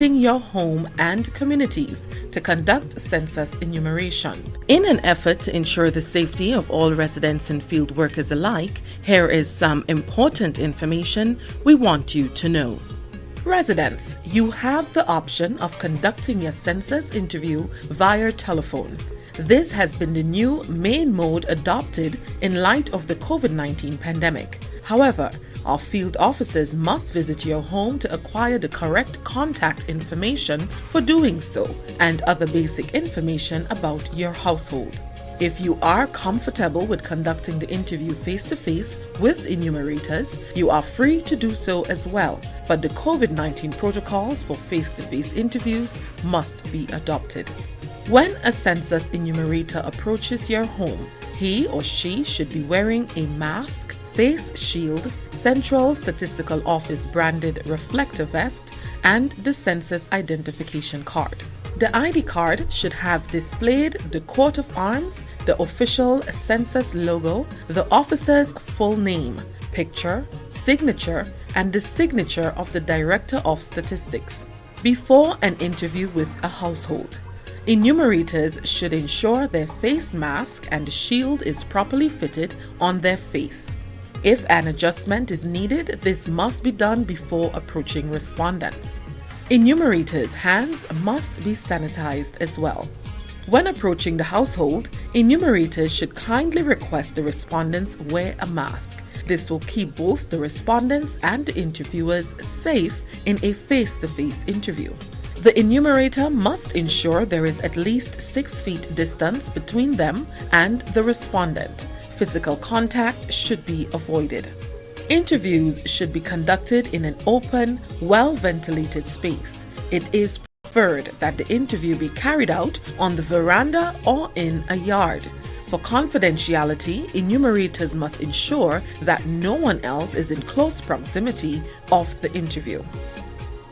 your home and communities to conduct census enumeration. In an effort to ensure the safety of all residents and field workers alike, here is some important information we want you to know. Residents, you have the option of conducting your census interview via telephone. This has been the new main mode adopted in light of the COVID-19 pandemic. However, our field officers must visit your home to acquire the correct contact information for doing so and other basic information about your household. If you are comfortable with conducting the interview face-to-face with enumerators, you are free to do so as well, but the COVID-19 protocols for face-to-face interviews must be adopted. When a census enumerator approaches your home, he or she should be wearing a mask, face shield, Central Statistical Office branded reflector vest, and the census identification card. The ID card should have displayed the coat of arms, the official census logo, the officer's full name, picture, signature, and the signature of the Director of Statistics. Before an interview with a household, enumerators should ensure their face mask and shield is properly fitted on their face. If an adjustment is needed, this must be done before approaching respondents. Enumerators' hands must be sanitized as well. When approaching the household, enumerators should kindly request the respondents wear a mask. This will keep both the respondents and the interviewers safe in a face-to-face interview. The enumerator must ensure there is at least 6 feet distance between them and the respondent. Physical contact should be avoided. Interviews should be conducted in an open, well-ventilated space. It is preferred that the interview be carried out on the veranda or in a yard. For confidentiality, enumerators must ensure that no one else is in close proximity of the interview.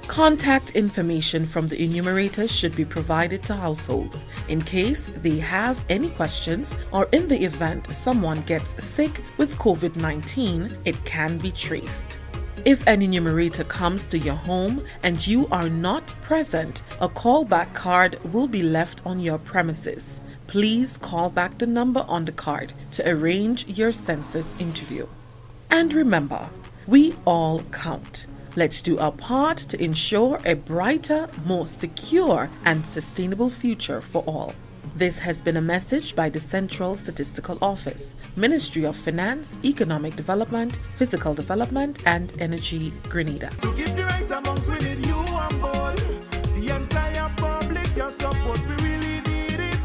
Contact information from the enumerator should be provided to households in case they have any questions, or in the event someone gets sick with COVID-19, it can be traced. If an enumerator comes to your home and you are not present, a callback card will be left on your premises. Please call back the number on the card to arrange your census interview. And remember, we all count. Let's do our part to ensure a brighter, more secure, and sustainable future for all. This has been a message by the Central Statistical Office, Ministry of Finance, Economic Development, Physical Development, and Energy, Grenada. To give the right amount, we need you on board. The entire public, your support, we really need it.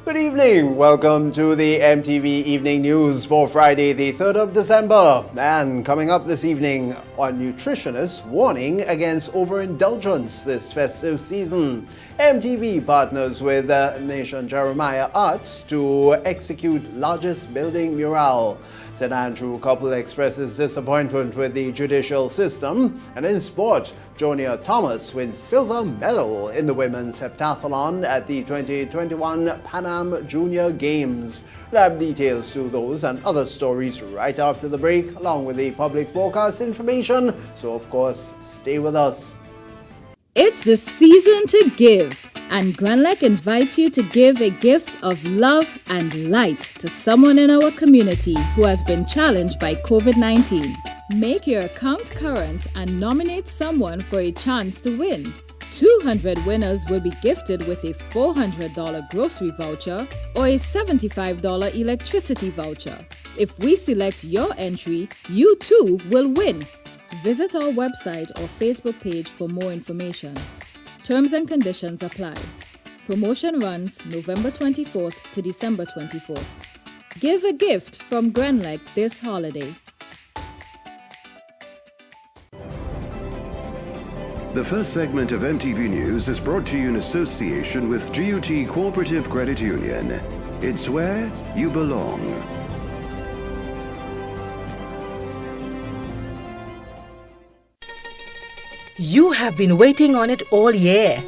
Good evening. Welcome to the MTV Evening News for Friday, the 3rd of December. And coming up this evening, a nutritionist warning against overindulgence this festive season. MTV partners with Nation Jeremiah Arts to execute largest building mural. St. Andrew couple expresses disappointment with the judicial system. And in sport, Jonia Thomas wins silver medal in the women's heptathlon at the 2021 Pan Am Junior Games. We'll have details to those and other stories right after the break, along with the public forecast information. So, of course, stay with us. It's the season to give, and Granlec invites you to give a gift of love and light to someone in our community who has been challenged by COVID-19. Make your account current and nominate someone for a chance to win. 200 winners will be gifted with a $400 grocery voucher or a $75 electricity voucher. If we select your entry, you too will win. Visit our website or Facebook page for more information. Terms and conditions apply. Promotion runs November 24th to December 24th. Give a gift from Granlec this holiday. The first segment of MTV News is brought to you in association with GUT Cooperative Credit Union. It's where you belong. You have been waiting on it all year.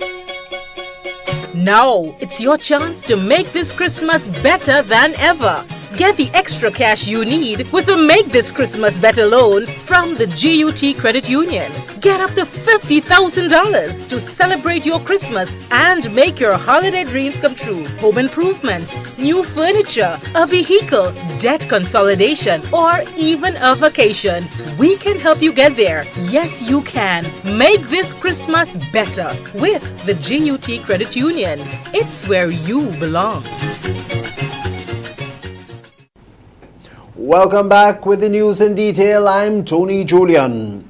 Now, it's your chance to make this Christmas better than ever. Get the extra cash you need with a Make This Christmas Better loan from the GUT Credit Union. Get up to $50,000 to celebrate your Christmas and make your holiday dreams come true. Home improvements, new furniture, a vehicle, debt consolidation, or even a vacation. We can help you get there. Yes, you can. Make this Christmas better with the GUT Credit Union. It's where you belong. Welcome back with the news in detail. I'm Tony Julian.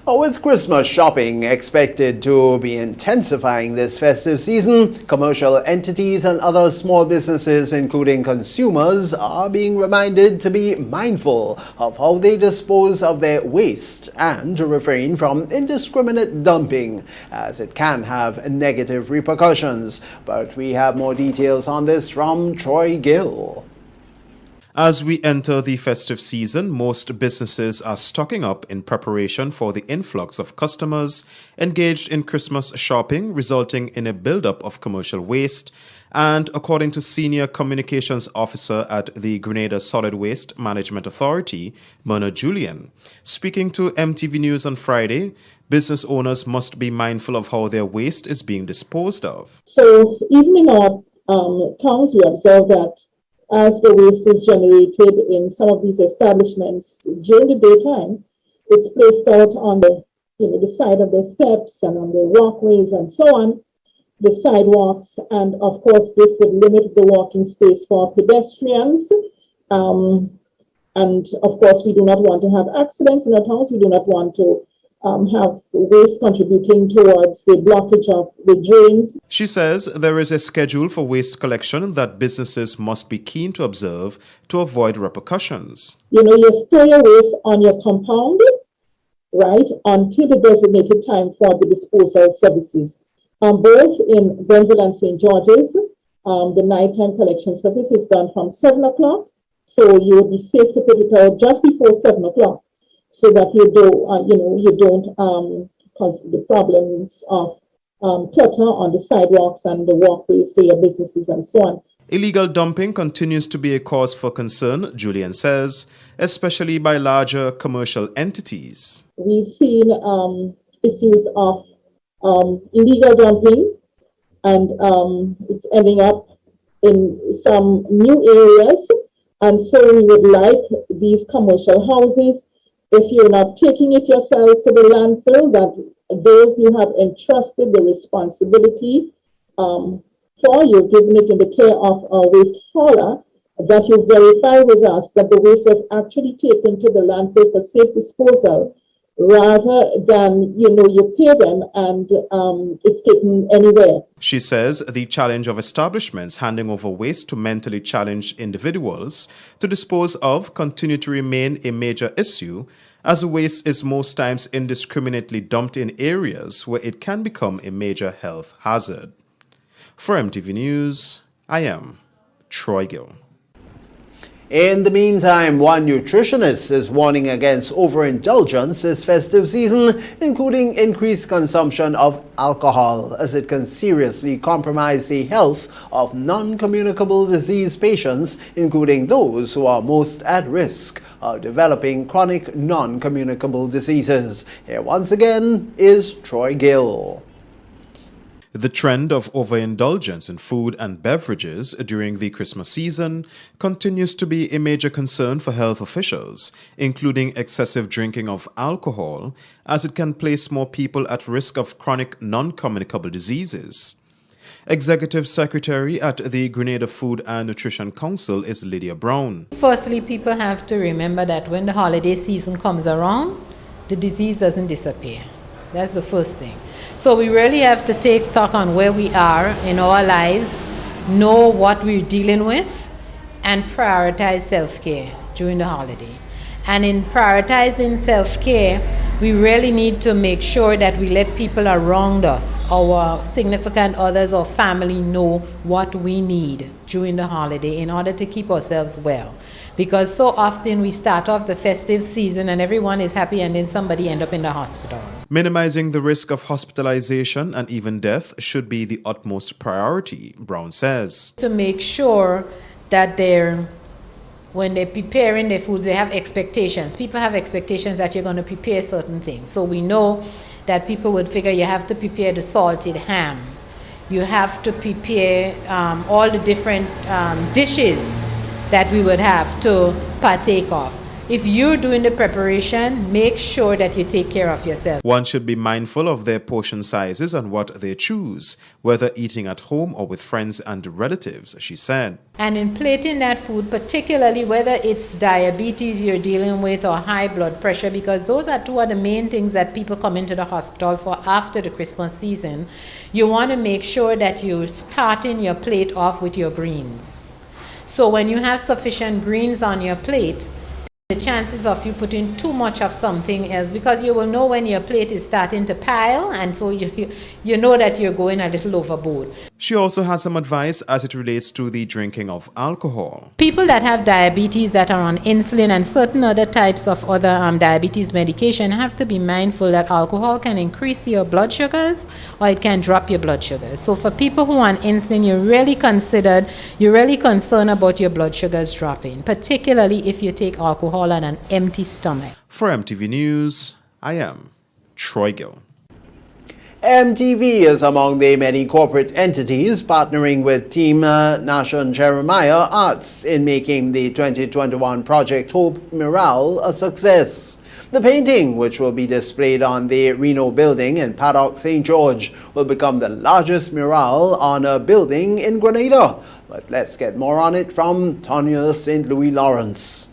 With Christmas shopping expected to be intensifying this festive season, commercial entities and other small businesses, including consumers, are being reminded to be mindful of how they dispose of their waste and to refrain from indiscriminate dumping, as it can have negative repercussions. But we have more details on this from Troy Gill. As we enter the festive season, most businesses are stocking up in preparation for the influx of customers engaged in Christmas shopping, resulting in a buildup of commercial waste. And according to Senior Communications Officer at the Grenada Solid Waste Management Authority, Myrna Julian, speaking to MTV News on Friday, business owners must be mindful of how their waste is being disposed of. So even in our towns, we observe that as the waste is generated in some of these establishments during the daytime, it's placed out on the side of the steps and on the walkways and so on, the sidewalks, and of course this would limit the walking space for pedestrians. And of course, we do not want to have accidents in our towns. We do not want to have waste contributing towards the blockage of the drains. She says there is a schedule for waste collection that businesses must be keen to observe to avoid repercussions. You store your waste on your compound, right, until the designated time for the disposal services. Both in Grenville and St. George's, the nighttime collection service is done from 7 o'clock. So you will be safe to put it out just before 7 o'clock, so that you don't cause the problems of clutter on the sidewalks and the walkways to your businesses and so on. Illegal dumping continues to be a cause for concern, Julian says, especially by larger commercial entities. We've seen issues of illegal dumping, and it's ending up in some new areas. And so we would like these commercial houses, if you're not taking it yourselves to the landfill, that those you have entrusted the responsibility for you, giving it in the care of a waste hauler, that you verify with us that the waste was actually taken to the landfill for safe disposal, rather than, you pay them and it's taken anywhere. She says the challenge of establishments handing over waste to mentally challenged individuals to dispose of continue to remain a major issue, as waste is most times indiscriminately dumped in areas where it can become a major health hazard. For MTV News, I am Troy Gill. In the meantime, one nutritionist is warning against overindulgence this festive season, including increased consumption of alcohol, as it can seriously compromise the health of non-communicable disease patients, including those who are most at risk of developing chronic non-communicable diseases. Here once again is Troy Gill. The trend of overindulgence in food and beverages during the Christmas season continues to be a major concern for health officials, including excessive drinking of alcohol, as it can place more people at risk of chronic non-communicable diseases. Executive Secretary at the Grenada Food and Nutrition Council is Lydia Brown. Firstly, people have to remember that when the holiday season comes around, the disease doesn't disappear. That's the first thing. So we really have to take stock on where we are in our lives, know what we're dealing with, and prioritize self-care during the holiday. And in prioritizing self-care, we really need to make sure that we let people around us, our significant others or family, know what we need during the holiday in order to keep ourselves well. Because so often we start off the festive season and everyone is happy and then somebody ends up in the hospital. Minimizing the risk of hospitalization and even death should be the utmost priority, Brown says. To make sure that when they're preparing their foods, they have expectations. People have expectations that you're going to prepare certain things. So we know that people would figure you have to prepare the salted ham. You have to prepare all the different dishes that we would have to partake of. If you're doing the preparation, make sure that you take care of yourself. One should be mindful of their portion sizes and what they choose, whether eating at home or with friends and relatives, she said. And in plating that food, particularly whether it's diabetes you're dealing with or high blood pressure, because those are two of the main things that people come into the hospital for after the Christmas season, you want to make sure that you're starting your plate off with your greens. So when you have sufficient greens on your plate, the chances of you putting too much of something else, because you will know when your plate is starting to pile, and so you know that you're going a little overboard. She also has some advice as it relates to the drinking of alcohol. People that have diabetes, that are on insulin and certain other types of other diabetes medication, have to be mindful that alcohol can increase your blood sugars or it can drop your blood sugars. So for people who are on insulin, you're really concerned about your blood sugars dropping, particularly if you take alcohol on an empty stomach. For MTV News, I am Troy Gill. MTV is among the many corporate entities partnering with Team Nashon Jeremiah Arts in making the 2021 Project Hope mural a success. The painting, which will be displayed on the Reno building in Paddock, St. George, will become the largest mural on a building in Grenada. But let's get more on it from Tonya St. Louis Lawrence.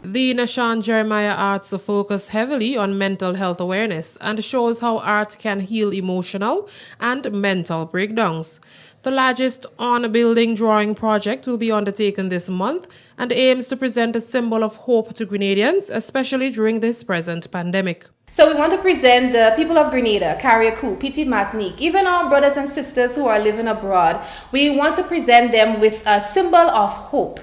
The Nashon Jeremiah Arts focus heavily on mental health awareness and shows how art can heal emotional and mental breakdowns. The largest on-building drawing project will be undertaken this month and aims to present a symbol of hope to Grenadians, especially during this present pandemic. So we want to present the people of Grenada, Carriacou, Petite Martinique, even our brothers and sisters who are living abroad. We want to present them with a symbol of hope.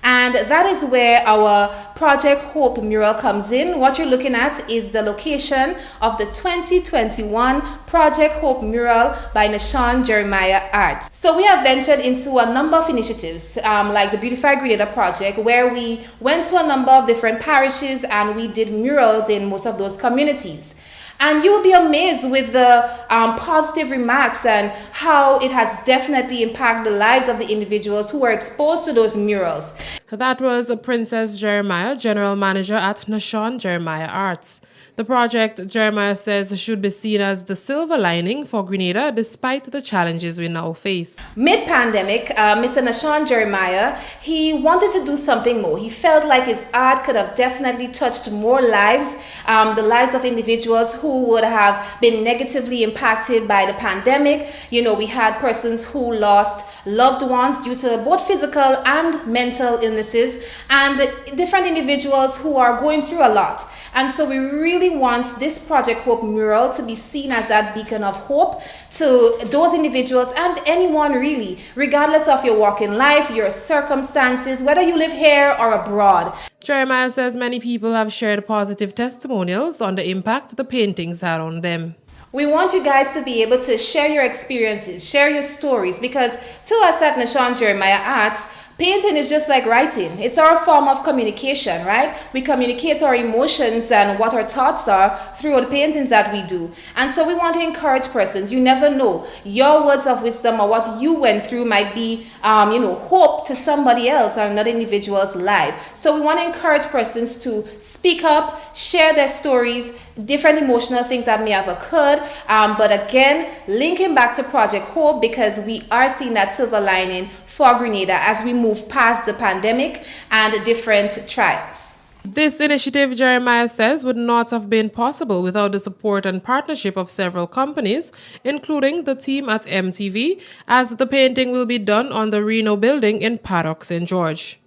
And that is where our Project Hope mural comes in. What you're looking at is the location of the 2021 Project Hope mural by Nashon Jeremiah Arts. So we have ventured into a number of initiatives, like the Beautify Grenada project, where we went to a number of different parishes and we did murals in most of those communities. And you will be amazed with the positive remarks and how it has definitely impacted the lives of the individuals who were exposed to those murals. That was Princess Jeremiah, General Manager at Nashon Jeremiah Arts. The project, Jeremiah says, should be seen as the silver lining for Grenada despite the challenges we now face. Mid-pandemic, Mr. Nashon Jeremiah, he wanted to do something more. He felt like his art could have definitely touched more lives, the lives of individuals who would have been negatively impacted by the pandemic. You know, we had persons who lost loved ones due to both physical and mental illness illnesses and different individuals who are going through a lot. And so we really want this Project Hope mural to be seen as that beacon of hope to those individuals and anyone really, regardless of your walk in life, your circumstances, whether you live here or abroad. Jeremiah says many people have shared positive testimonials on the impact the paintings had on them. We want you guys to be able to share your experiences, share your stories, because to us at Nashawn Jeremiah Arts, painting is just like writing. It's our form of communication, right? We communicate our emotions and what our thoughts are through the paintings that we do. And so we want to encourage persons. You never know. Your words of wisdom or what you went through might be, hope to somebody else or another individual's life. So we want to encourage persons to speak up, share their stories, different emotional things that may have occurred. But again, linking back to Project Hope, because we are seeing that silver lining for Grenada as we move past the pandemic and different trials. This initiative, Jeremiah says, would not have been possible without the support and partnership of several companies, including the team at MTV, as the painting will be done on the Reno building in Paddock, St. George.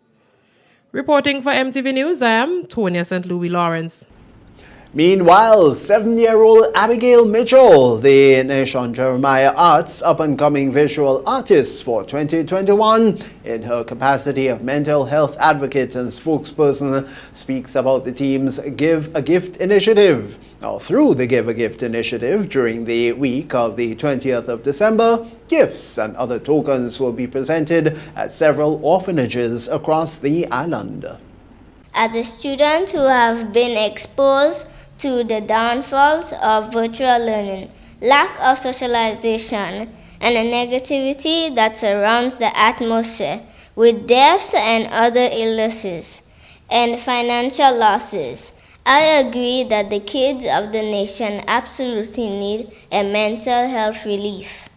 Reporting for MTV News, I am Tonya St. Louis Lawrence. Meanwhile, 7-year-old Abigail Mitchell, the Nashawn Jeremiah Arts up-and-coming visual artist for 2021, in her capacity of mental health advocate and spokesperson, speaks about the team's Give a Gift initiative. Now, through the Give a Gift initiative, during the week of the 20th of December, gifts and other tokens will be presented at several orphanages across the island. As a student who have been exposed to the downfalls of virtual learning, lack of socialization, and the negativity that surrounds the atmosphere with deaths and other illnesses and financial losses, I agree that the kids of the nation absolutely need a mental health relief.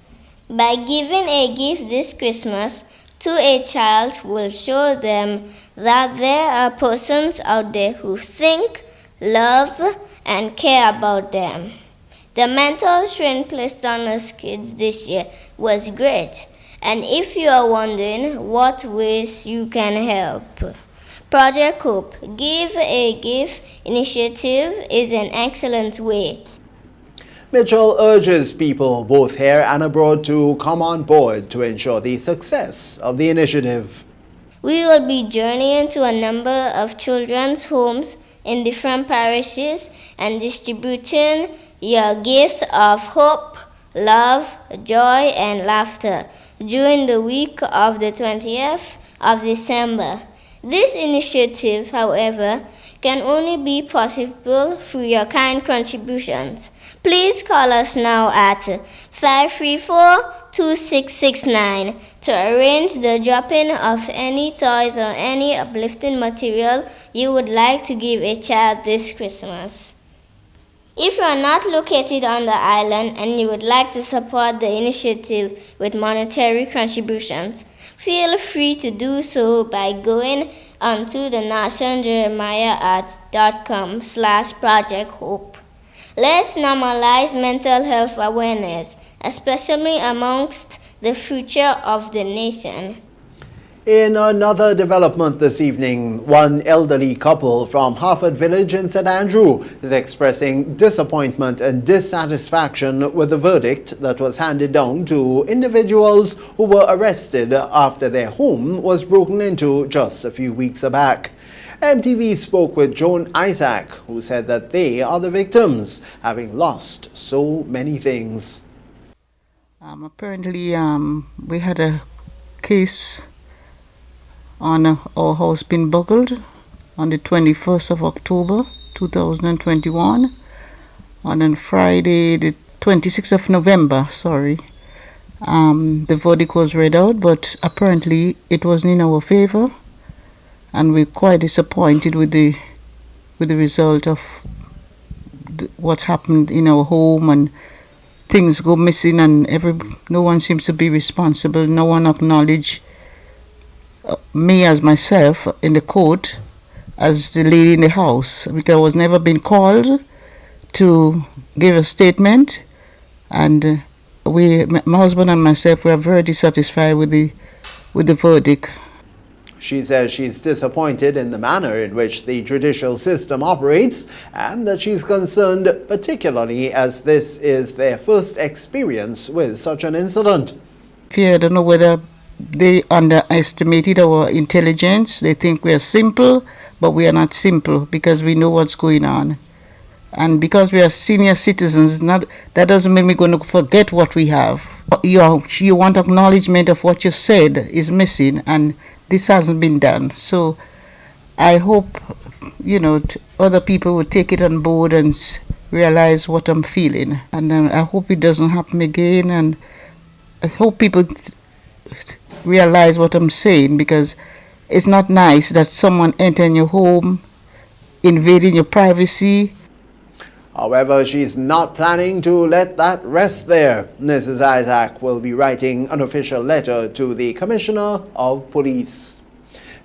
By giving a gift this Christmas to a child will show them that there are persons out there who think, love, and care about them. The mental strain placed on us kids this year was great, and if you are wondering what ways you can help, Project Hope Give a Gift initiative is an excellent way. Mitchell urges people both here and abroad to come on board to ensure the success of the initiative. We will be journeying to a number of children's homes in different parishes and distributing your gifts of hope, love, joy, and laughter during the week of the 20th of December. This initiative, however, can only be possible through your kind contributions. Please call us now at 534-2669 to arrange the dropping of any toys or any uplifting material you would like to give a child this Christmas. If you are not located on the island and you would like to support the initiative with monetary contributions, feel free to do so by going onto the NationJeremiahArts.com/Project Hope. Let's normalize mental health awareness, especially amongst the future of the nation. In another development this evening, one elderly couple from Harford Village in St. Andrew is expressing disappointment and dissatisfaction with the verdict that was handed down to individuals who were arrested after their home was broken into just a few weeks back. MTV spoke with Joan Isaac, who said that they are the victims, having lost so many things. Apparently, we had a case on our house being burgled on the 21st of October 2021, and on Friday the 26th of November, the verdict was read out, but apparently it wasn't in our favor, and we're quite disappointed with the result of what happened in our home, and things go missing, and no one seems to be responsible. No one acknowledged me as myself in the court as the lady in the house, because I was never been called to give a statement, and my husband and myself were very dissatisfied with the verdict. She says she's disappointed in the manner in which the judicial system operates and that she's concerned particularly as this is their first experience with such an incident. I don't know whether they underestimated our intelligence. They think we are simple, but we are not simple because we know what's going on. And because we are senior citizens, that doesn't mean we're going to forget what we have. You want acknowledgement of what you said is missing, and this hasn't been done. So I hope, other people will take it on board and realize what I'm feeling. And I hope it doesn't happen again. And I hope people realize what I'm saying, because it's not nice that someone entering your home, invading your privacy. However, she's not planning to let that rest there. Mrs. Isaac will be writing an official letter to the Commissioner of Police.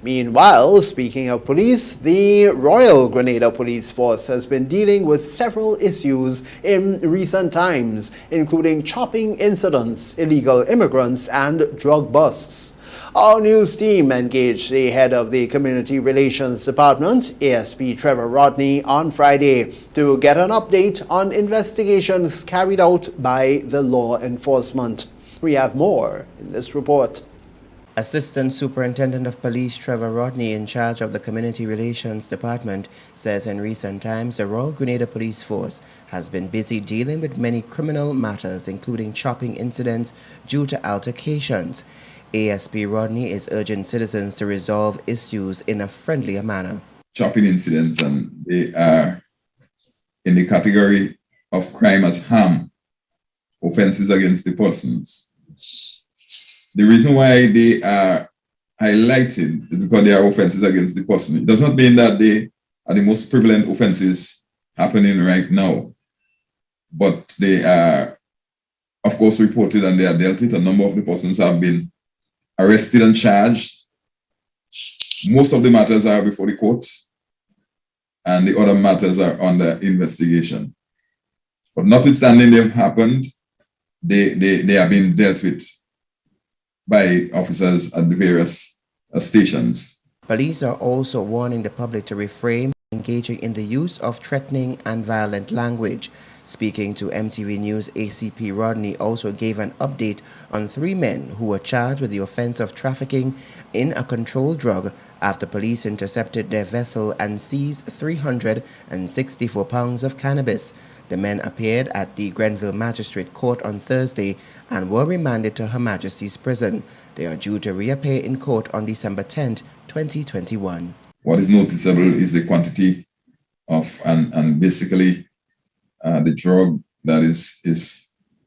Meanwhile, speaking of police, the Royal Grenada Police Force has been dealing with several issues in recent times, including chopping incidents, illegal immigrants, and drug busts. Our news team engaged the head of the Community Relations Department, ASP Trevor Rodney, on Friday to get an update on investigations carried out by the law enforcement. We have more in this report. Assistant Superintendent of Police Trevor Rodney, in charge of the Community Relations Department, says in recent times the Royal Grenada Police Force has been busy dealing with many criminal matters, including chopping incidents due to altercations. ASP Rodney is urging citizens to resolve issues in a friendlier manner. Chopping incidents, and they are in the category of crime as harm, offenses against the persons. The reason why they are highlighted is because they are offenses against the person. It does not mean that they are the most prevalent offenses happening right now, but they are, of course, reported and they are dealt with. A number of the persons have been arrested and charged. Most of the matters are before the court, and the other matters are under investigation. But notwithstanding they've happened, they are being dealt with by officers at the various stations. Police are also warning the public to refrain from engaging in the use of threatening and violent language. Speaking to MTV News, ACP Rodney also gave an update on 3 men who were charged with the offense of trafficking in a controlled drug after police intercepted their vessel and seized 364 pounds of cannabis. The men appeared at the Grenville Magistrate Court on Thursday and were remanded to Her Majesty's Prison. They are due to reappear in court on December 10, 2021. What is noticeable is the quantity of, and basically, the drug that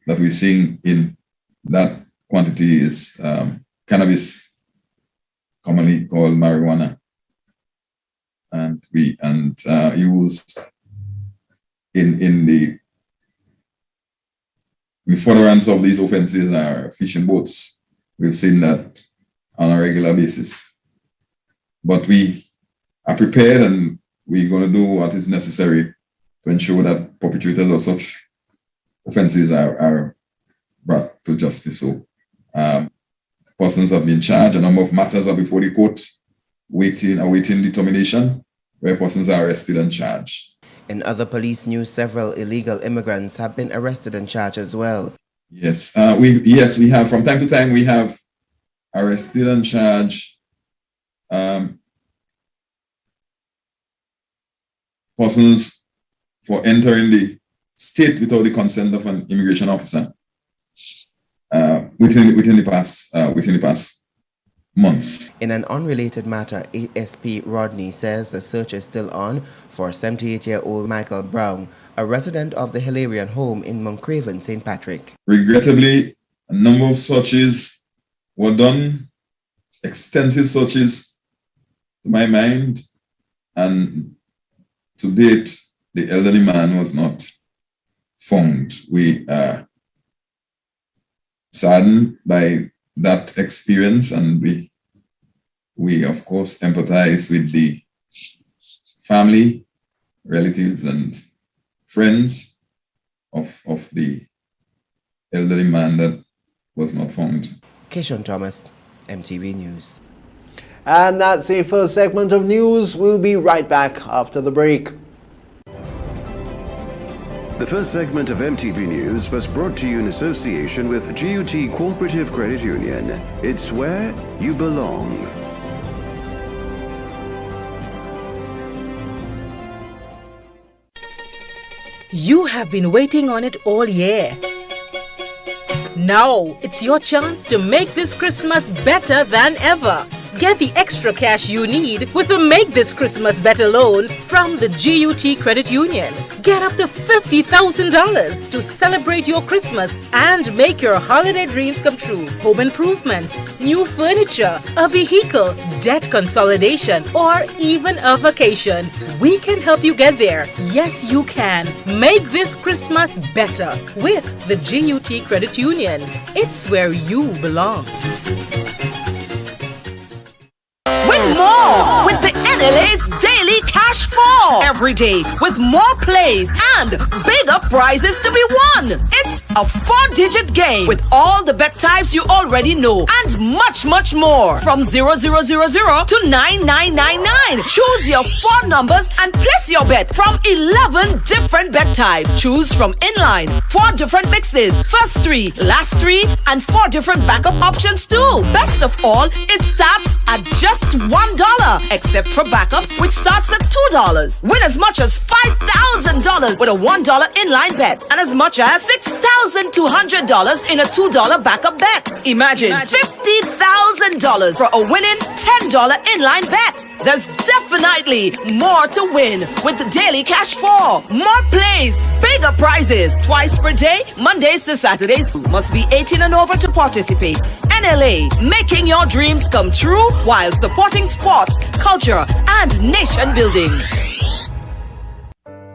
that we're seeing in that quantity is cannabis, commonly called marijuana, and used in the furtherance of these offenses are fishing boats. We've seen that on a regular basis, but we are prepared and we're going to do what is necessary to ensure that perpetrators of such offenses are brought to justice. So persons have been charged. A number of matters are before the court, awaiting determination, where persons are arrested and charged. In other police news, several illegal immigrants have been arrested and charged as well. Yes, we have. From time to time, we have arrested and charged persons for entering the state without the consent of an immigration officer within the past months. In an unrelated matter, ASP Rodney says the search is still on for 78-year-old Michael Brown, a resident of the Hilarion home in Moncraven, St. Patrick. Regrettably, a number of searches were done, extensive searches to my mind, and to date, the elderly man was not found. We are saddened by that experience, and we of course empathize with the family, relatives, and friends of the elderly man that was not found. Keishon Thomas, MTV News. And that's the first segment of news. We'll be right back after the break. The first segment of MTV News was brought to you in association with GUT Cooperative Credit Union. It's where you belong. You have been waiting on it all year. Now, it's your chance to make this Christmas better than ever. Get the extra cash you need with a Make This Christmas Better loan from the GUT Credit Union. Get up to $50,000 to celebrate your Christmas and make your holiday dreams come true. Home improvements, new furniture, a vehicle, debt consolidation, or even a vacation. We can help you get there. Yes, you can. Make this Christmas better with the GUT Credit Union. It's where you belong. Win more with the NLA's Daily Cash 4 every day with more plays and bigger prizes to be won. It's a 4-digit game with all the bet types you already know and much, much more. From 0000 to 9999. Choose your 4 numbers and place your bet from 11 different bet types. Choose from inline, 4 different mixes, first 3, last 3, and 4 different backup options too. Best of all, it starts at just $1, except for backups, which starts at $2. Win as much as $5,000 with a $1 inline bet and as much as $6,200 in a $2 backup bet. Imagine $50,000 for a winning $10 inline bet. There's definitely more to win with the Daily Cash 4. More plays, bigger prizes, twice per day, Mondays to Saturdays. Must be 18 and over to participate. NLA, making your dreams come true while supporting sports, culture, and nation building.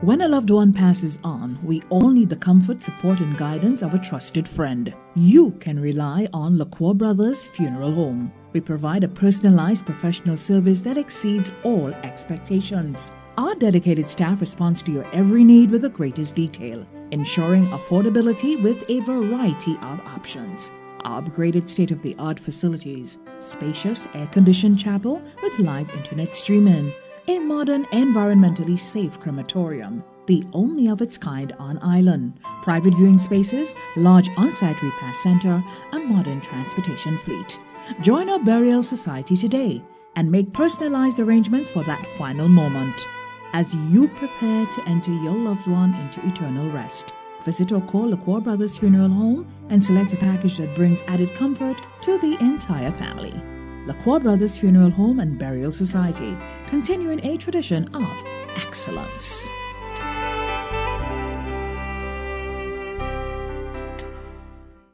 When a loved one passes on, we all need the comfort, support, and guidance of a trusted friend. You can rely on LaCour Brothers Funeral Home. We provide a personalized professional service that exceeds all expectations. Our dedicated staff responds to your every need with the greatest detail, ensuring affordability with a variety of options. Our upgraded state-of-the-art facilities, spacious air-conditioned chapel with live internet streaming, a modern, environmentally safe crematorium, the only of its kind on island, private viewing spaces, large on-site repast center, a modern transportation fleet. Join our burial society today and make personalized arrangements for that final moment as you prepare to enter your loved one into eternal rest. Visit or call LaCour Brothers Funeral Home and select a package that brings added comfort to the entire family. LaCour Brothers Funeral Home and Burial Society, continuing a tradition of excellence.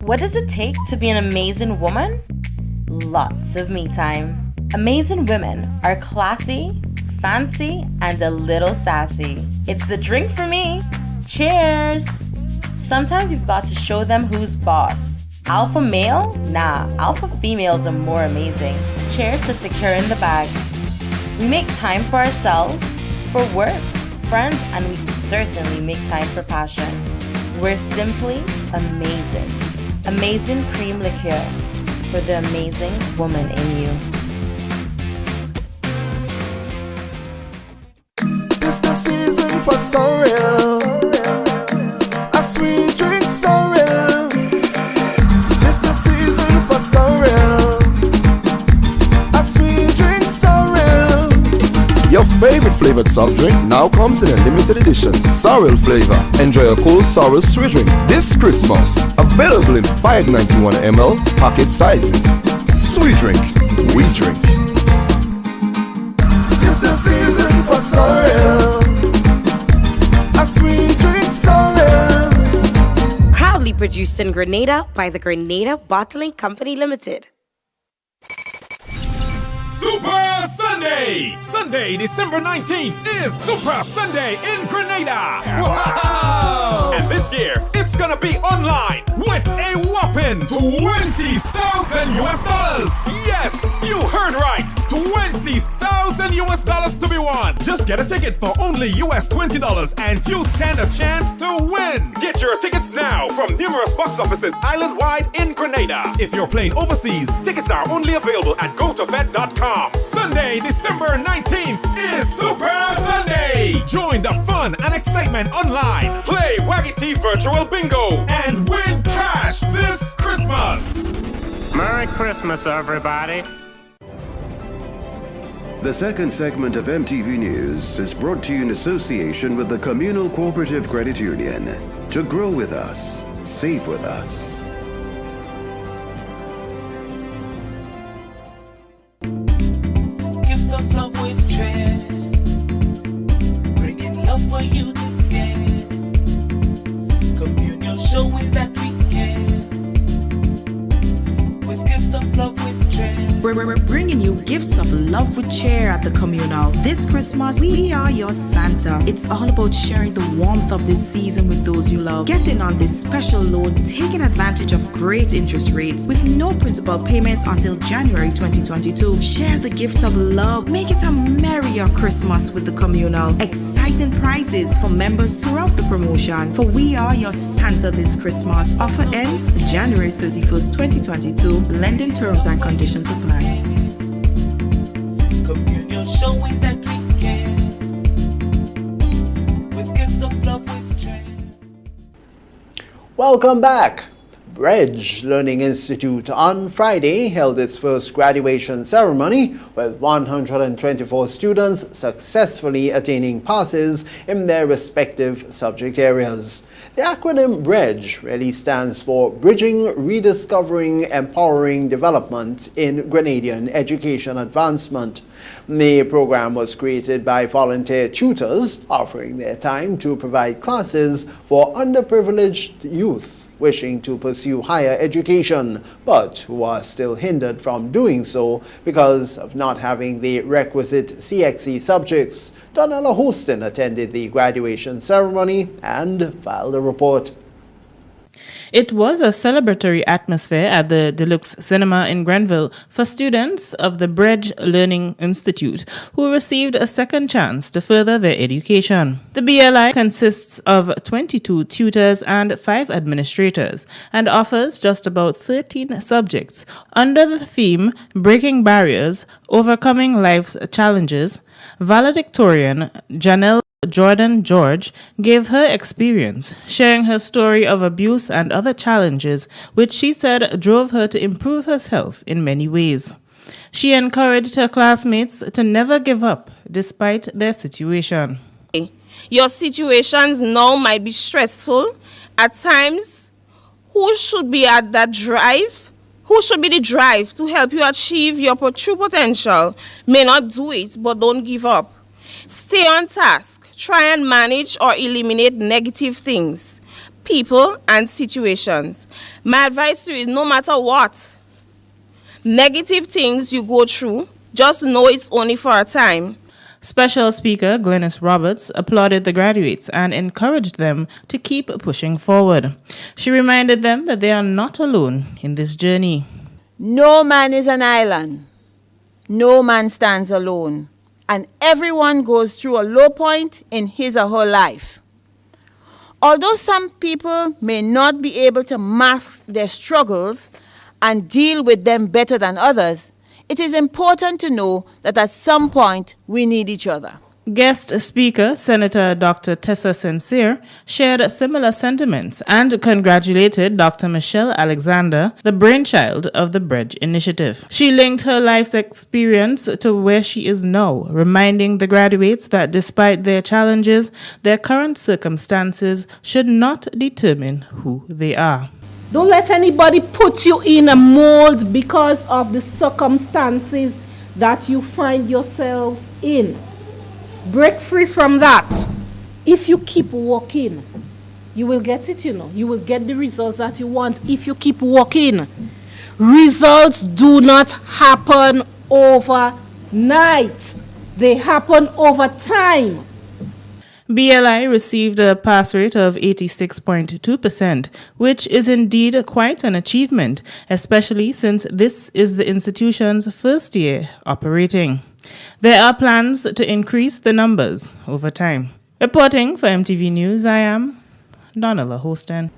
What does it take to be an amazing woman? Lots of me time. Amazing women are classy, fancy, and a little sassy. It's the drink for me. Cheers! Sometimes you've got to show them who's boss. Alpha male? Nah, alpha females are more amazing. Cheers to securing the bag. We make time for ourselves, for work, friends, and we certainly make time for passion. We're simply amazing. Amazing cream liqueur for the amazing woman in you. It's the season for sorrel, a sweet drink sorrel. It's the season for sorrel, a sweet drink sorrel. Your favorite flavored soft drink now comes in a limited edition sorrel flavor. Enjoy a cool sorrel sweet drink this Christmas. Available in 591 ml packet sizes. Sweet drink, we drink. It's the season for sorrel, a sweet drink sorrel. Proudly produced in Grenada by the Grenada Bottling Company Limited. Super Sunday! Sunday, December 19th is Super Sunday in Grenada! Wow! And this year, it's gonna be online with a whopping $20,000. Yes, you heard right. $20,000 to be won. Just get a ticket for only $20 and you stand a chance to win. Get your tickets now from numerous box offices island-wide in Grenada. If you're playing overseas, tickets are only available at gotofed.com. Sunday, December 19th is Super Sunday. Join the fun and excitement online. Play Waggy T Virtual Bingo and win cash this Christmas. Merry Christmas, everybody. The second segment of MTV News is brought to you in association with the Communal Cooperative Credit Union. To grow with us, save with us. Gifts of love with dread, bringing love for you this year. Communion showing that we care, with gifts of love with dread. We're bringing you gifts of love with cheer at the Communal. This Christmas, we are your Santa. It's all about sharing the warmth of this season with those you love. Get in on this special loan, taking advantage of great interest rates with no principal payments until January 2022. Share the gift of love. Make it a merrier Christmas with the Communal. Exciting prizes for members throughout the promotion. For we are your Santa this Christmas. Offer ends January 31st, 2022. Lending terms and conditions apply. Communion showing that we care, with gifts of love with joy. Welcome back. Bridge Learning Institute on Friday held its first graduation ceremony with 124 students successfully attaining passes in their respective subject areas. The acronym BREDGE really stands for Bridging, Rediscovering, Empowering Development in Grenadian Education Advancement. The program was created by volunteer tutors offering their time to provide classes for underprivileged youth wishing to pursue higher education, but who are still hindered from doing so because of not having the requisite CXE subjects. Donella Hostin attended the graduation ceremony and filed a report. It was a celebratory atmosphere at the Deluxe Cinema in Grenville for students of the Bridge Learning Institute who received a second chance to further their education. The BLI consists of 22 tutors and 5 administrators and offers just about 13 subjects under the theme Breaking Barriers, Overcoming Life's Challenges. Valedictorian Janelle Jordan George gave her experience, sharing her story of abuse and other challenges, which she said drove her to improve herself in many ways. She encouraged her classmates to never give up despite their situation. Your situations now might be stressful. At times, who should be at that drive? Who should be the drive to help you achieve your true potential? May not do it, but don't give up. Stay on task. Try and manage or eliminate negative things, people and situations. My advice to you is no matter what negative things you go through, just know it's only for a time. Special Speaker Glenys Roberts applauded the graduates and encouraged them to keep pushing forward. She reminded them that they are not alone in this journey. No man is an island. No man stands alone. And everyone goes through a low point in his or her life. Although some people may not be able to mask their struggles and deal with them better than others, it is important to know that at some point we need each other. Guest speaker, Senator Dr. Tessa Sincere, shared similar sentiments and congratulated Dr. Michelle Alexander, the brainchild of the Bridge Initiative. She linked her life's experience to where she is now, reminding the graduates that despite their challenges, their current circumstances should not determine who they are. Don't let anybody put you in a mold because of the circumstances that you find yourselves in. Break free from that. If you keep walking, you will get it, You will get the results that you want if you keep walking. Results do not happen overnight. They happen over time. BLI received a pass rate of 86.2%, which is indeed quite an achievement, especially since this is the institution's first year operating. There are plans to increase the numbers over time. Reporting for MTV News, I am Donella Hostin.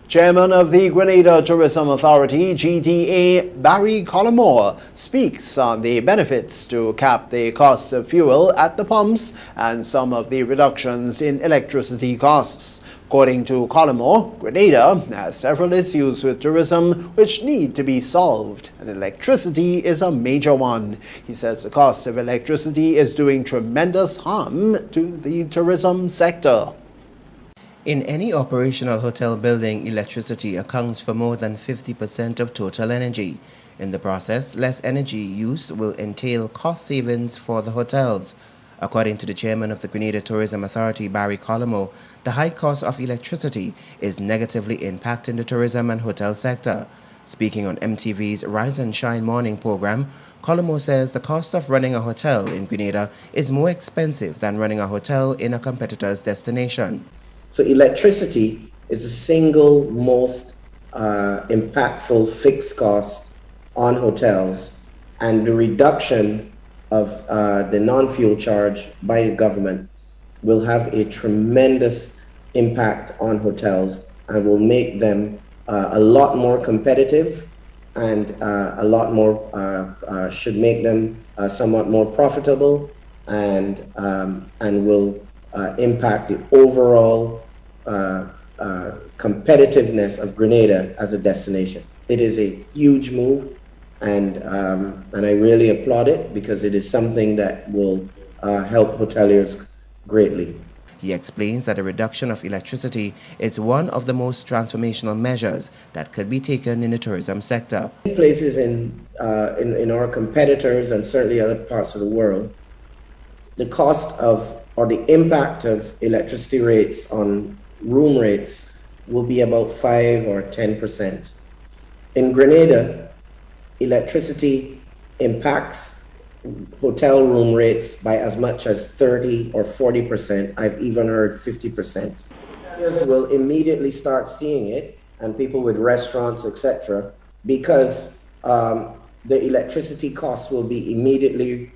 Chairman of the Grenada Tourism Authority, GTA, Barry Collymore, speaks on the benefits to cap the cost of fuel at the pumps and some of the reductions in electricity costs. According to Collymore, Grenada has several issues with tourism which need to be solved, and electricity is a major one. He says the cost of electricity is doing tremendous harm to the tourism sector. In any operational hotel building, electricity accounts for more than 50% of total energy. In the process, less energy use will entail cost savings for the hotels. According to the chairman of the Grenada Tourism Authority, Barry Collymore, the high cost of electricity is negatively impacting the tourism and hotel sector. Speaking on MTV's Rise and Shine morning program, Collymore says the cost of running a hotel in Grenada is more expensive than running a hotel in a competitor's destination. So electricity is the single most impactful fixed cost on hotels, and the reduction of the non-fuel charge by the government will have a tremendous impact on hotels and will make them a lot more competitive and a lot more should make them somewhat more profitable and will impact the overall competitiveness of Grenada as a destination. It is a huge move, and I really applaud it because it is something that will help hoteliers greatly. He explains that a reduction of electricity is one of the most transformational measures that could be taken in the tourism sector. In places in our competitors and certainly other parts of the world, the cost of or the impact of electricity rates on room rates will be about 5 or 10%. In Grenada, electricity impacts hotel room rates by as much as 30 or 40%. I've even heard 50%. Others will immediately start seeing it, and people with restaurants, etc., because the electricity costs will be immediately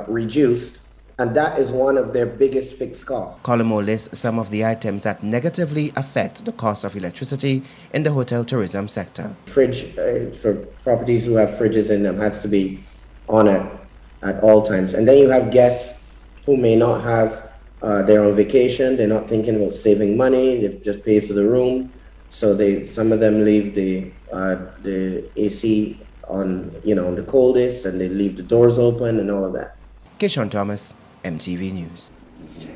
reduced. And that is one of their biggest fixed costs. Collymore lists some of the items that negatively affect the cost of electricity in the hotel tourism sector. Fridge, for properties who have fridges in them, has to be on at all times. And then you have guests who may not have, they're on vacation, they're not thinking about saving money, they've just paid for the room. So some of them leave the AC on, on the coldest, and they leave the doors open and all of that. Kishon Thomas, MTV News.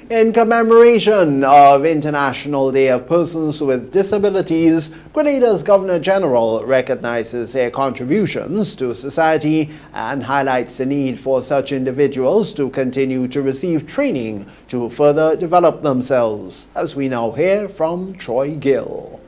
In commemoration of International Day of Persons with Disabilities, Grenada's Governor General recognizes their contributions to society and highlights the need for such individuals to continue to receive training to further develop themselves, as we now hear from Troy Gill.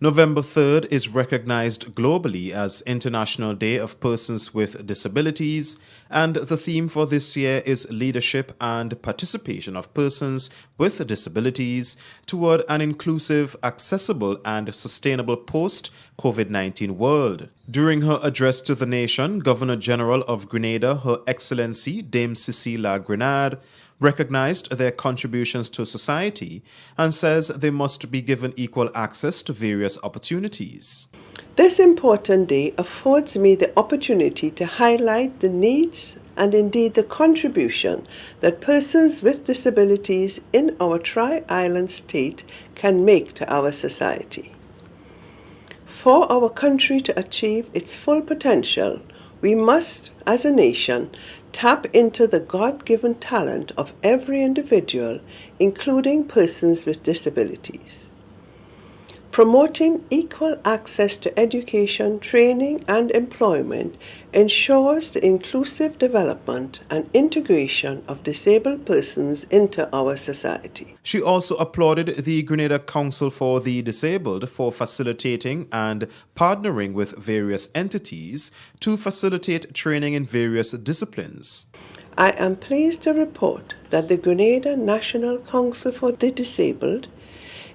November 3rd is recognized globally as International Day of Persons with Disabilities, and the theme for this year is leadership and participation of persons with disabilities toward an inclusive, accessible, and sustainable post-COVID-19 world. During her address to the nation, Governor General of Grenada, Her Excellency Dame Cecilia Grenade, recognized their contributions to society and says they must be given equal access to various opportunities. This important day affords me the opportunity to highlight the needs and indeed the contribution that persons with disabilities in our Tri-Island state can make to our society. For our country to achieve its full potential, we must, as a nation, tap into the God-given talent of every individual, including persons with disabilities. Promoting equal access to education, training, and employment ensures the inclusive development and integration of disabled persons into our society. She also applauded the Grenada Council for the Disabled for facilitating and partnering with various entities to facilitate training in various disciplines. I am pleased to report that the Grenada National Council for the Disabled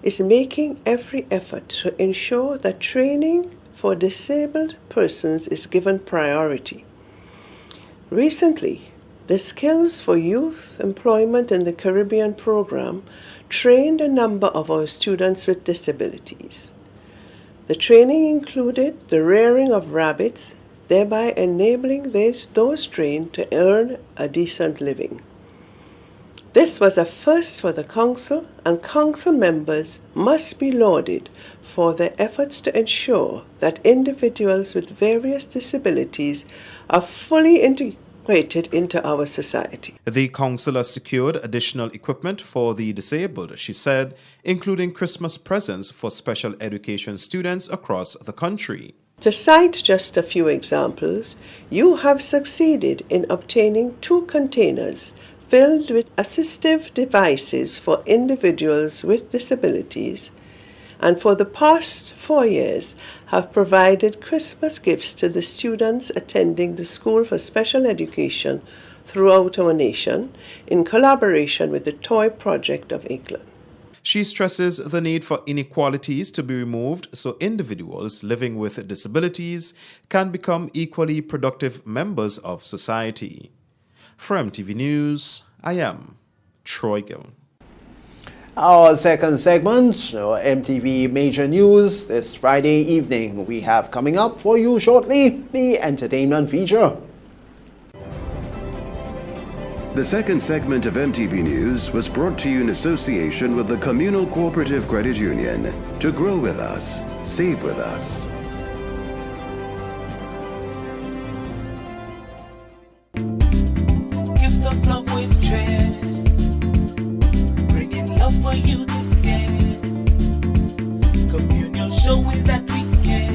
is making every effort to ensure that training for disabled persons is given priority. Recently, the Skills for Youth Employment in the Caribbean program trained a number of our students with disabilities. The training included the rearing of rabbits, thereby enabling those trained to earn a decent living. This was a first for the Council, and Council members must be lauded for their efforts to ensure that individuals with various disabilities are fully integrated into our society. The council has secured additional equipment for the disabled, she said, including Christmas presents for special education students across the country. To cite just a few examples, you have succeeded in obtaining 2 containers filled with assistive devices for individuals with disabilities, and for the past 4 years have provided Christmas gifts to the students attending the School for Special Education throughout our nation in collaboration with the Toy Project of England. She stresses the need for inequalities to be removed so individuals living with disabilities can become equally productive members of society. For MTV News, I am Troy Gill. Our second segment, MTV Major News, this Friday evening. We have coming up for you shortly the entertainment feature. The second segment of MTV News was brought to you in association with the Communal Cooperative Credit Union. To grow with us, save with us. Gifts of love with Trey. Bringing love for you this year. Communion showing that we care.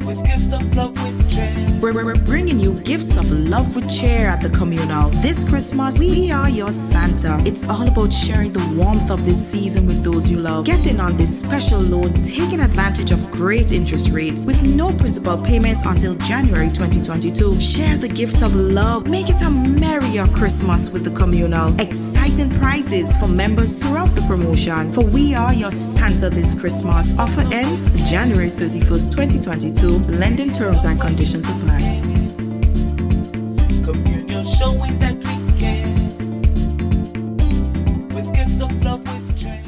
With gifts of love with Trey. We're bringing you gifts of love with cheer at the Communal. This Christmas, we are your Santa. It's all about sharing the warmth of this season with those you love. Get in on this special loan, taking advantage of great interest rates with no principal payments until January 2022. Share the gift of love. Make it a merrier Christmas with the Communal. Exciting prizes for members throughout the promotion. For we are your Santa this Christmas. Offer ends January 31st, 2022. Lending terms and conditions apply. Communion showing that we care. With gifts of love with Trey.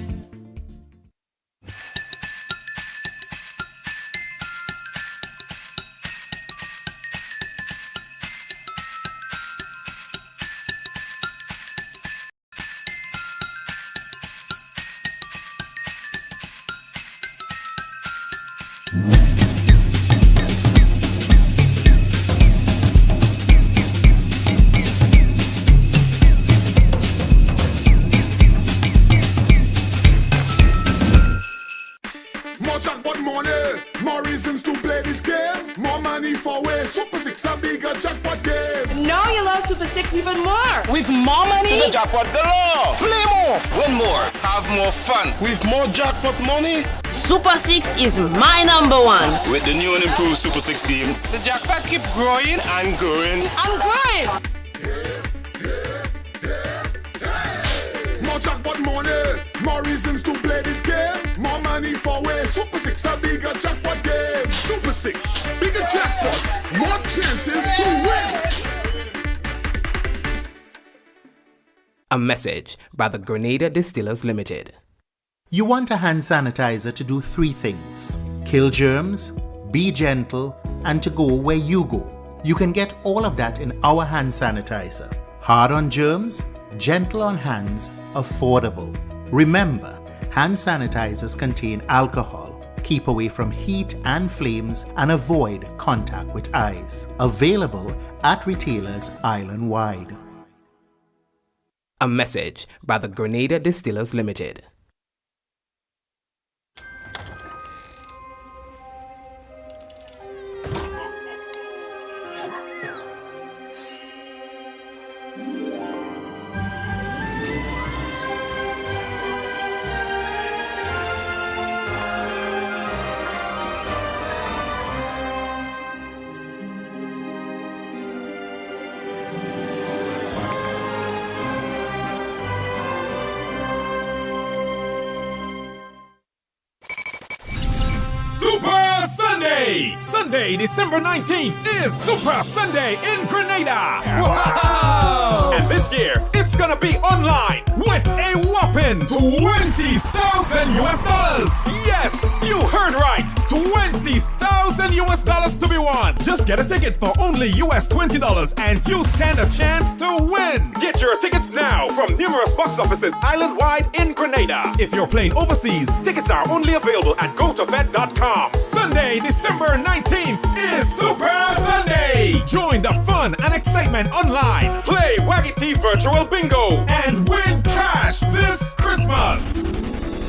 More jackpot money, more reasons to play this game. More money for way. Super 6 a bigger jackpot game. Now you love Super 6 even more. With more money. To the jackpot galore. Play more. Win more. Have more fun. With more jackpot money. Super 6 is my number one. With the new and improved Super 6 game, the jackpot keep growing and growing. I'm growing. More jackpot money, more reasons to play this game. More money for way. Super 6 a bigger jackpot game. Super 6, bigger jackpots, more chances to win. A message by the Grenada Distillers Limited. You want a hand sanitizer to do 3 things: kill germs, be gentle, and to go where you go. You can get all of that in our hand sanitizer. Hard on germs, gentle on hands, affordable. Remember, hand sanitizers contain alcohol. Keep away from heat and flames and avoid contact with eyes. Available at retailers island-wide. A message by the Grenada Distillers Limited. Sunday! Sunday, December 19th is Super Sunday in Grenada! Wow! And this year, it's gonna be online with a whopping $20,000 US! Yes, you heard right! $20,000 US to be won! Just get a ticket for only US $20 and you stand a chance to win! Get your tickets now from numerous box offices island-wide in Grenada. If you're playing overseas, tickets are only available at gotofed.com. Sunday, December 19th is Super Sunday! Join the fun and excitement online. Play Waggy T Virtual Bingo and win cash this Christmas!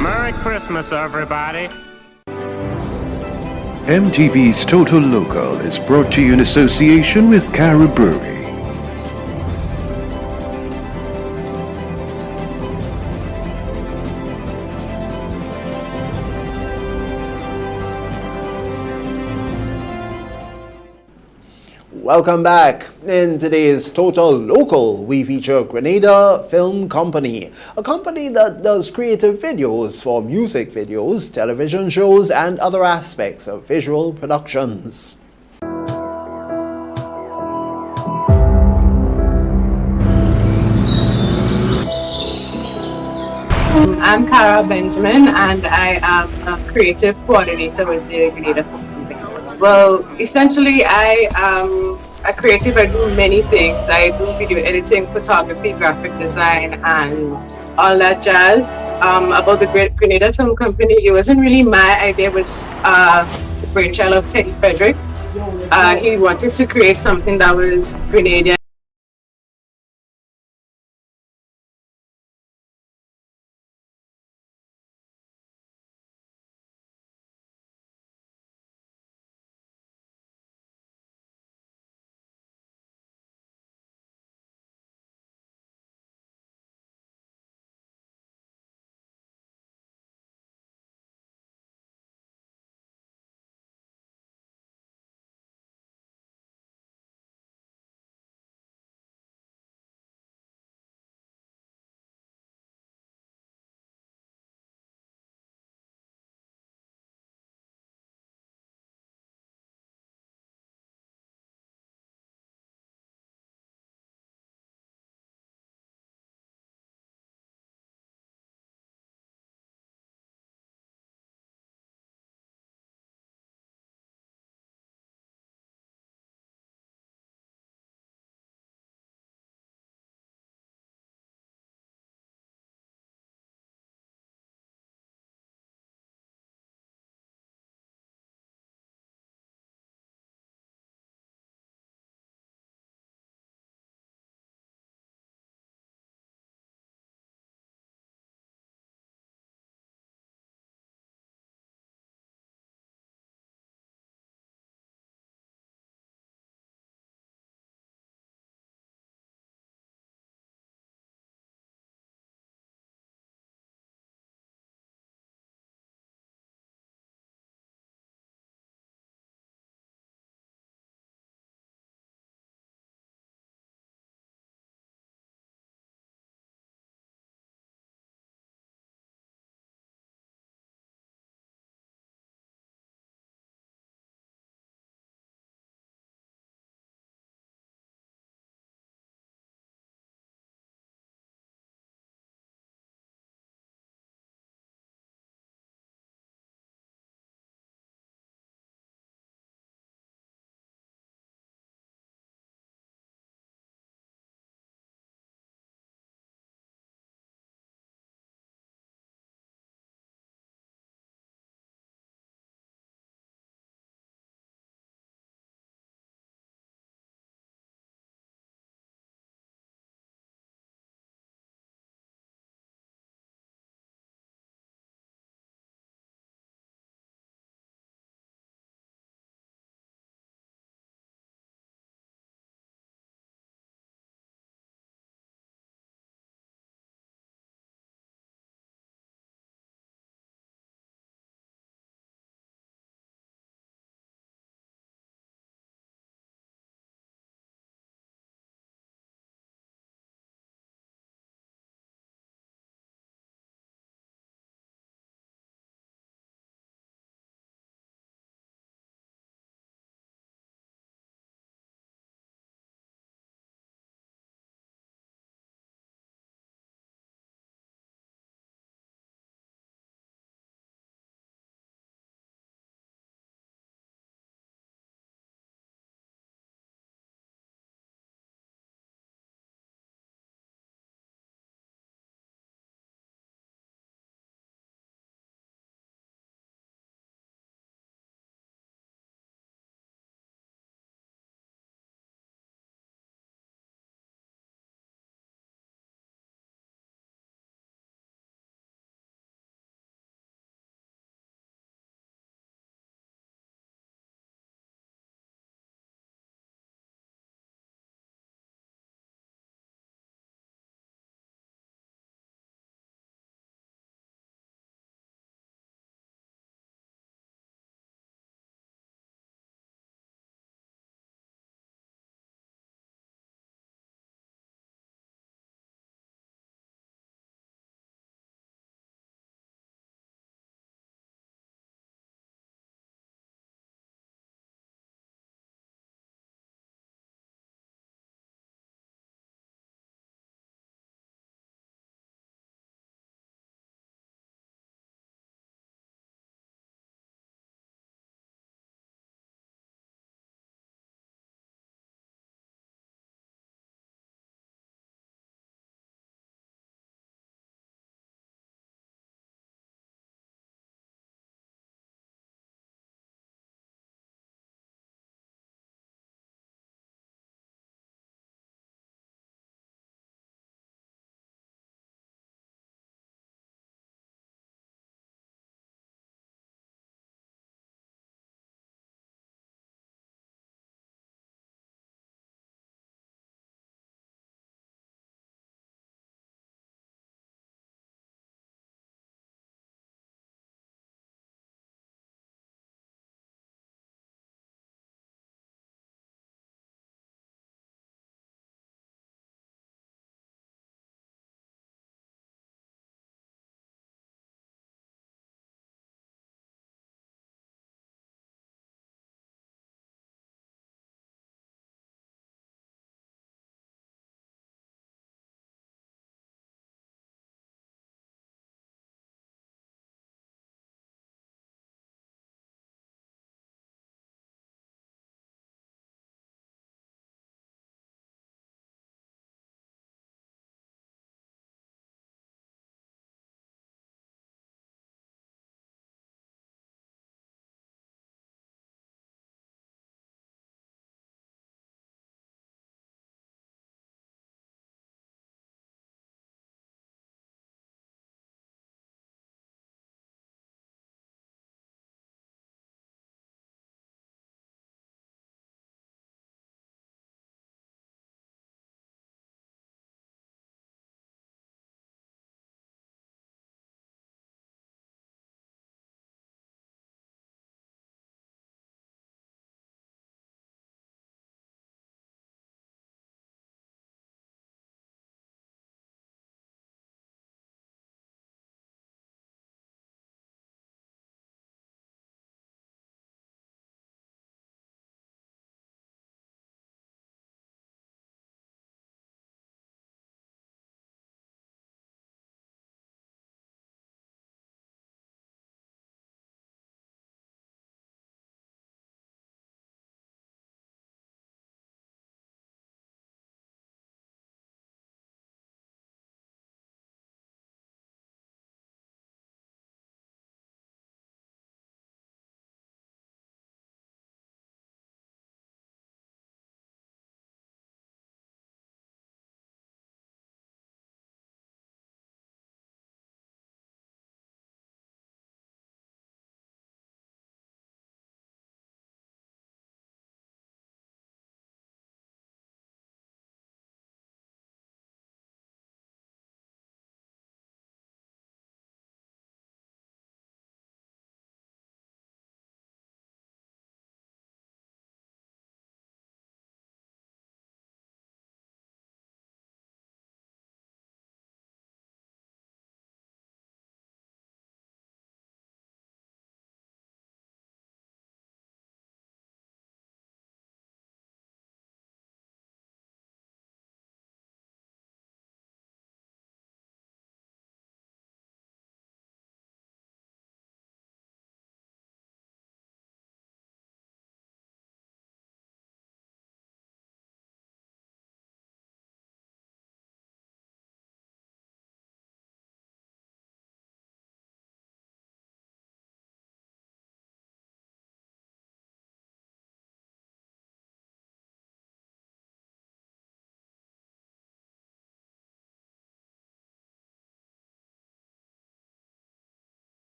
Merry Christmas, everybody. MTV's Total Local is brought to you in association with Cara Brewery. Welcome back. In today's Total Local, we feature Grenada Film Company, a company that does creative videos for music videos, television shows, and other aspects of visual productions. I'm Cara Benjamin, and I am a creative coordinator with the Grenada Film Company. Well, essentially, I am a creative. I do many things. I do video editing, photography, graphic design, and all that jazz. About the Grenada Film Company, it wasn't really my idea. It was the brainchild of Teddy Frederick. He wanted to create something that was Grenadian.